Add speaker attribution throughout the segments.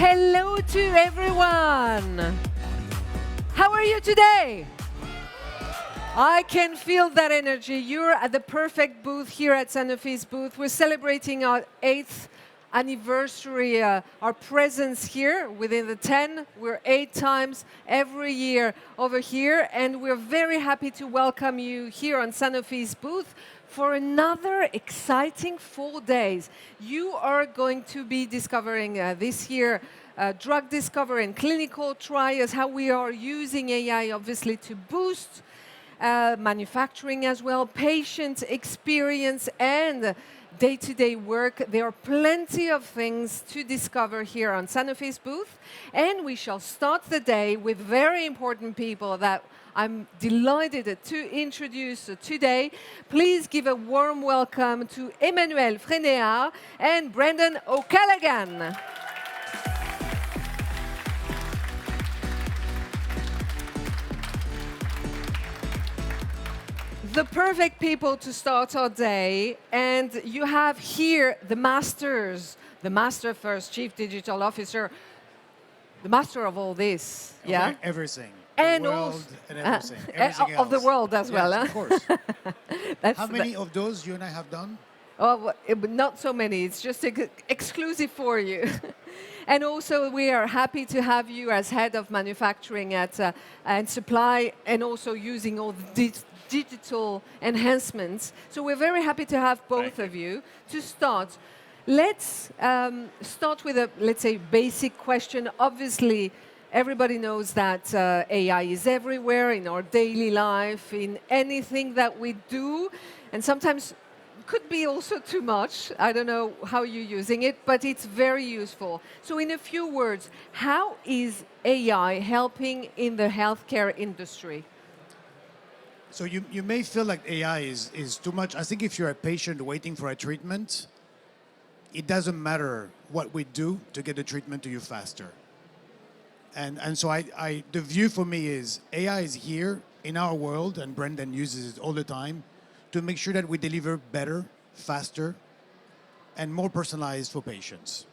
Speaker 1: Hello to everyone. How are you today? I can feel that energy. You're at the perfect booth here at Sanofi's booth. We're celebrating our 8th anniversary, our presence here within the 10. We're 8 times every year over here, and we're very happy to welcome you here on Sanofi's booth for another exciting 4 days. You are going to be discovering this year drug discovery and clinical trials, how we are using AI obviously to boost manufacturing as well, patient experience and day-to-day work. There are plenty of things to discover here on Sanofi's booth, and we shall start the day with very important people that I'm delighted to introduce today. Please give a warm welcome to Emmanuel Frenehard and Brendan O'Callaghan. The perfect people to start our day, and you have here the masters, the master first, Chief Digital Officer, the master of all this, yeah?
Speaker 2: Everything.
Speaker 1: And
Speaker 2: the world
Speaker 1: also,
Speaker 2: and everything
Speaker 1: of the
Speaker 2: else.
Speaker 1: world as well,
Speaker 2: Yes,
Speaker 1: huh?
Speaker 2: of course.
Speaker 1: That's
Speaker 2: How many of those you and I have done?
Speaker 1: Oh, not so many. It's just exclusive for you. And also, we are happy to have you as head of manufacturing and supply, and also using all the digital enhancements. So we're very happy to have both of you. To start, let's start with a, let's say, basic question. Obviously, everybody knows that AI is everywhere in our daily life, in anything that we do, and sometimes could be also too much. I don't know how you're using it, but it's very useful. So in a few words, how is AI helping in the healthcare industry?
Speaker 2: So you may feel like AI is too much. I think if you're a patient waiting for a treatment, it doesn't matter what we do to get the treatment to you faster. And so the view for me is AI is here in our world, and Brendan uses it all the time, to make sure that we deliver better, faster, and more personalized for patients.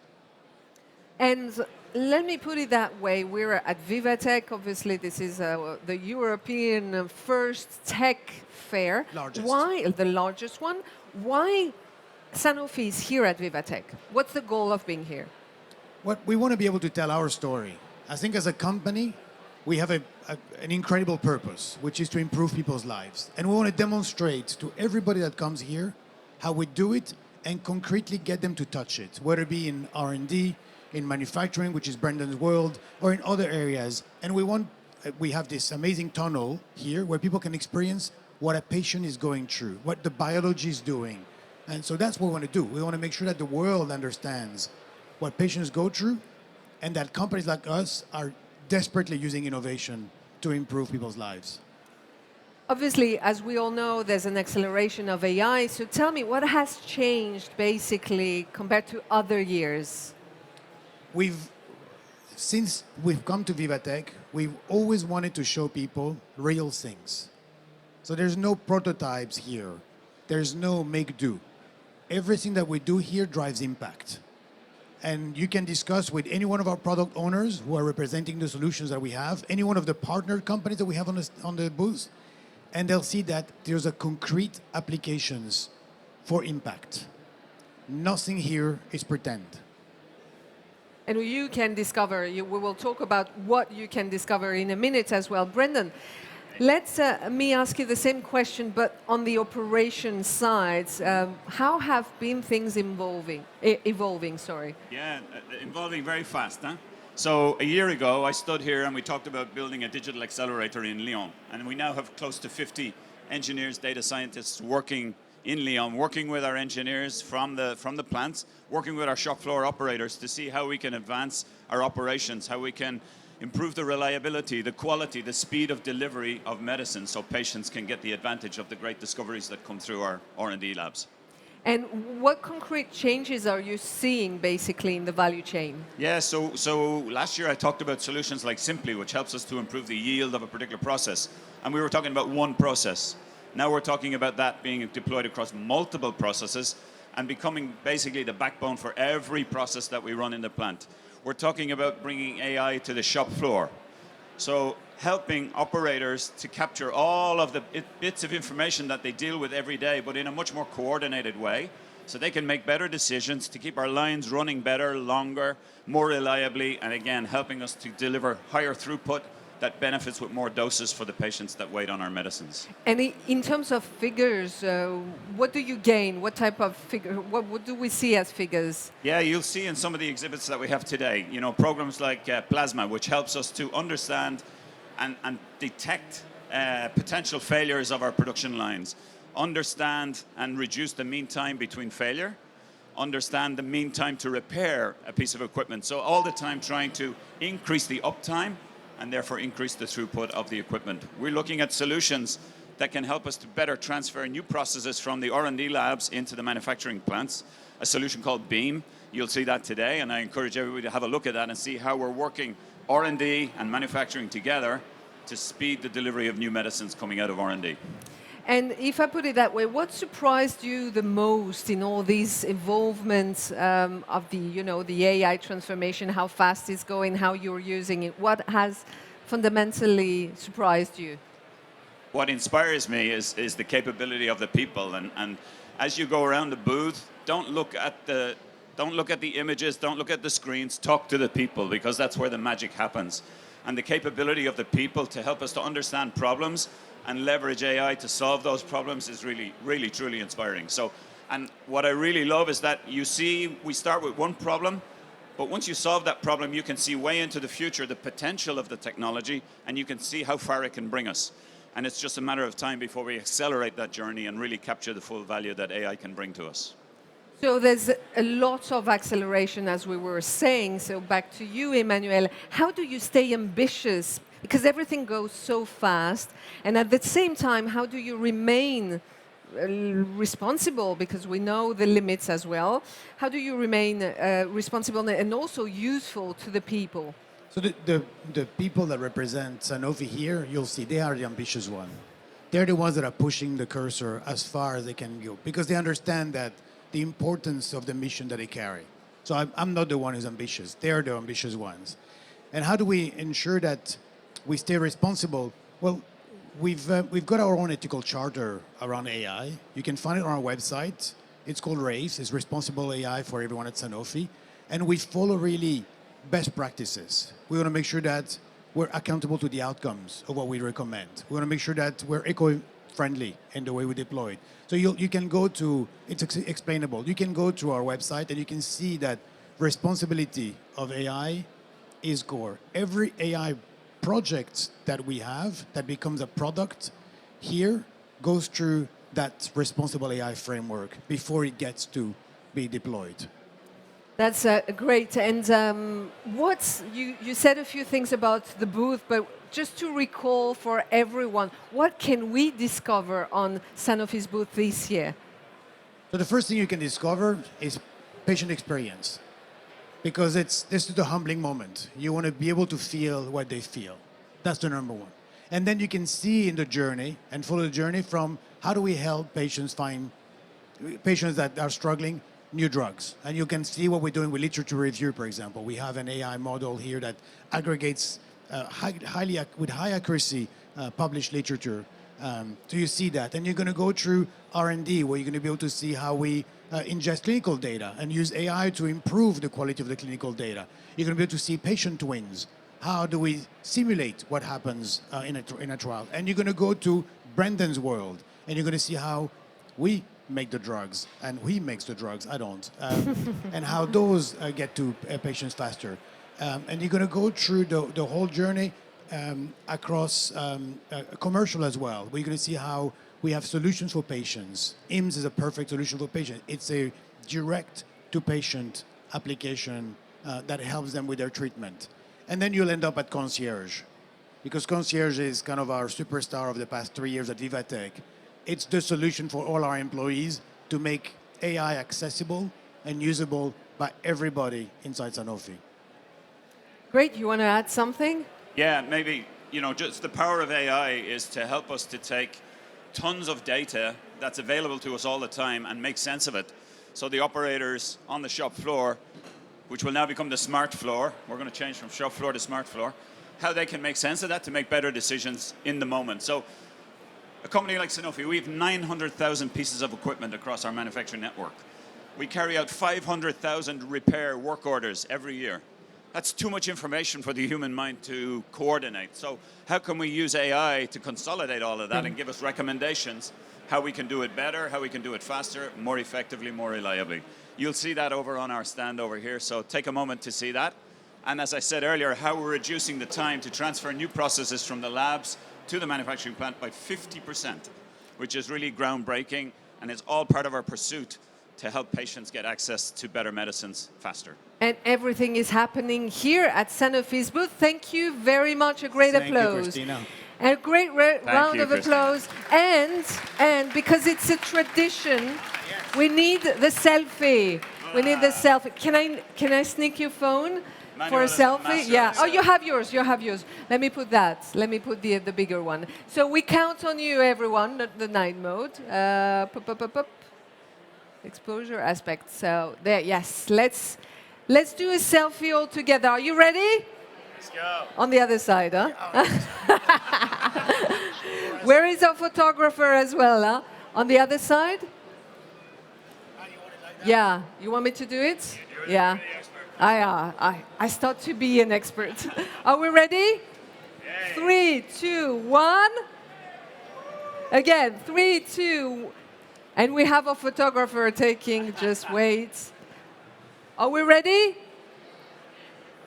Speaker 1: And let me put it that way. We're at VivaTech. Obviously, this is the European first tech fair.
Speaker 2: Largest.
Speaker 1: Why the largest one? Why Sanofi is here at VivaTech? What's the goal of being here?
Speaker 2: We want to be able to tell our story. I think as a company, we have an incredible purpose, which is to improve people's lives. And we want to demonstrate to everybody that comes here how we do it and concretely get them to touch it, whether it be in R&D, in manufacturing, which is Brendan's world, or in other areas. And we have this amazing tunnel here where people can experience what a patient is going through, what the biology is doing. And so that's what we want to do. We want to make sure that the world understands what patients go through, and that companies like us are desperately using innovation to improve people's lives.
Speaker 1: Obviously, as we all know, there's an acceleration of AI. So tell me, what has changed basically compared to other years?
Speaker 2: Since we've come to VivaTech, we've always wanted to show people real things. So there's no prototypes here. There's no make-do. Everything that we do here drives impact. And you can discuss with any one of our product owners who are representing the solutions that we have, any one of the partner companies that we have on the booth, and they'll see that there's a concrete applications for impact. Nothing here is pretend.
Speaker 1: And you can discover, we will talk about what you can discover in a minute as well. Brendan, let's me ask you the same question, but on the operation side. How have been things evolving?
Speaker 3: Yeah, evolving very fast, huh? So a year ago, I stood here and we talked about building a digital accelerator in Lyon. And we now have close to 50 engineers, data scientists working in Lyon, working with our engineers from the plants, working with our shop floor operators to see how we can advance our operations, how we can improve the reliability, the quality, the speed of delivery of medicine so patients can get the advantage of the great discoveries that come through our R&D labs.
Speaker 1: And what concrete changes are you seeing basically in the value chain?
Speaker 3: Yeah, so last year I talked about solutions like Simply, which helps us to improve the yield of a particular process. And we were talking about one process. Now we're talking about that being deployed across multiple processes and becoming basically the backbone for every process that we run in the plant. we're talking about bringing AI to the shop floor. So helping operators to capture all of the bits of information that they deal with every day, but in a much more coordinated way, so they can make better decisions to keep our lines running better, longer, more reliably, and again, helping us to deliver higher throughput that benefits with more doses for the patients that wait on our medicines.
Speaker 1: And in terms of figures, what do you gain? What type of figure? What do we see as figures?
Speaker 3: Yeah, you'll see in some of the exhibits that we have today, programs like Plasma, which helps us to understand and detect potential failures of our production lines, understand and reduce the mean time between failure, understand the mean time to repair a piece of equipment. So all the time trying to increase the uptime and therefore increase the throughput of the equipment. We're looking at solutions that can help us to better transfer new processes from the R&D labs into the manufacturing plants, a solution called BEAM. You'll see that today, and I encourage everybody to have a look at that and see how we're working R&D and manufacturing together to speed the delivery of new medicines coming out of R&D.
Speaker 1: And if I put it that way, what surprised you the most in all these involvements of the AI transformation, how fast it's going, how you're using it? What has fundamentally surprised you?
Speaker 3: What inspires me is the capability of the people. And as you go around the booth, don't look at the images, don't look at the screens, talk to the people, because that's where the magic happens. And the capability of the people to help us to understand problems and leverage AI to solve those problems is really, really, truly inspiring. So, and what I really love is that you see, we start with one problem, but once you solve that problem, you can see way into the future the potential of the technology, and you can see how far it can bring us. And it's just a matter of time before we accelerate that journey and really capture the full value that AI can bring to us.
Speaker 1: So there's a lot of acceleration, as we were saying. So back to you, Emmanuel. How do you stay ambitious? Because everything goes so fast. And at the same time, how do you remain responsible? Because we know the limits as well. How do you remain responsible and also useful to the people?
Speaker 2: So the people that represent Sanofi here, you'll see they are the ambitious one. They're the ones that are pushing the cursor as far as they can go, because they understand that the importance of the mission that they carry. So I'm not the one who's ambitious. They're the ambitious ones. And how do we ensure that we stay responsible? Well, we've got our own ethical charter around AI. You can find it on our website. It's called RACE. It's Responsible AI for everyone at Sanofi. And we follow really best practices. We want to make sure that we're accountable to the outcomes of what we recommend. We want to make sure that we're eco-friendly in the way we deploy it. So you can go to, it's explainable. You can go to our website and you can see that responsibility of AI is core. Every AI project that we have that becomes a product here goes through that responsible AI framework before it gets to be deployed.
Speaker 1: That's great. And you said a few things about the booth, but just to recall for everyone, what can we discover on Sanofi's booth this year?
Speaker 2: So the first thing you can discover is patient experience, because this is the humbling moment. You want to be able to feel what they feel. That's the number one. And then you can see in the journey and follow the journey from how do we help patients find patients that are struggling new drugs. And you can see what we're doing with literature review, for example. We have an AI model here that aggregates with high accuracy published literature. So you see that. And you're going to go through R&D, where you're going to be able to see how we ingest clinical data and use AI to improve the quality of the clinical data. You're going to be able to see patient twins. How do we simulate what happens in a trial? And you're going to go to Brendan's world, and you're going to see how we make the drugs, and he makes the drugs, I don't, and how those get to patients faster. And you're going to go through the whole journey across commercial as well, where you're going to see how we have solutions for patients. IMS is a perfect solution for patients. It's a direct-to-patient application that helps them with their treatment. And then you'll end up at Concierge, because Concierge is kind of our superstar of the past 3 years at VivaTech. It's the solution for all our employees to make AI accessible and usable by everybody inside Sanofi.
Speaker 1: Great. You want to add something?
Speaker 3: Yeah, maybe, just the power of AI is to help us to take tons of data that's available to us all the time and make sense of it. So the operators on the shop floor which will now become the smart floor. We're going to change from shop floor to smart floor. How they can make sense of that to make better decisions in the moment. So a company like Sanofi, we have 900,000 pieces of equipment across our manufacturing network. We carry out 500,000 repair work orders every year. That's too much information for the human mind to coordinate. So how can we use AI to consolidate all of that and give us recommendations how we can do it better, how we can do it faster, more effectively, more reliably. You'll see that over on our stand over here, so take a moment to see that. And as I said earlier, how we're reducing the time to transfer new processes from the labs to the manufacturing plant by 50%, which is really groundbreaking, and is all part of our pursuit to help patients get access to better medicines faster.
Speaker 1: And everything is happening here at Sanofi's booth. Thank you very much. A great applause.
Speaker 2: Thank you, Christina.
Speaker 1: And a great round of applause. And because it's a tradition, we need the selfie. We need the selfie. Can I sneak your phone for a selfie? Yeah. Oh, you have yours. You have yours. Let me put that. Let me put the bigger one. So we count on you, everyone. The night mode. Exposure aspect. So there. Yes. Let's do a selfie all together. Are you ready?
Speaker 3: Let's go.
Speaker 1: On the other side, huh? Where is our photographer as well, huh? On the other side? Yeah. You want me to do it? Yeah. I start to be an expert. Are we ready? 3, 2, 1. Again, 3, 2. And we have a photographer taking, just wait. Are we ready?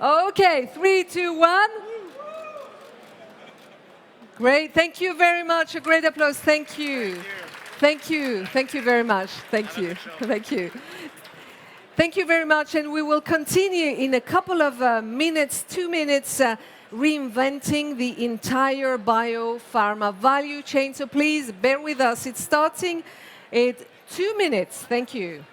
Speaker 1: Okay, 3, 2, 1. Great, thank you very much. A great applause, thank you. Thank you, thank you very much. Thank you, thank you. Thank you very much, and we will continue in a couple of minutes, 2 minutes, reinventing the entire biopharma value chain. So please bear with us. It's starting in 2 minutes. Thank you.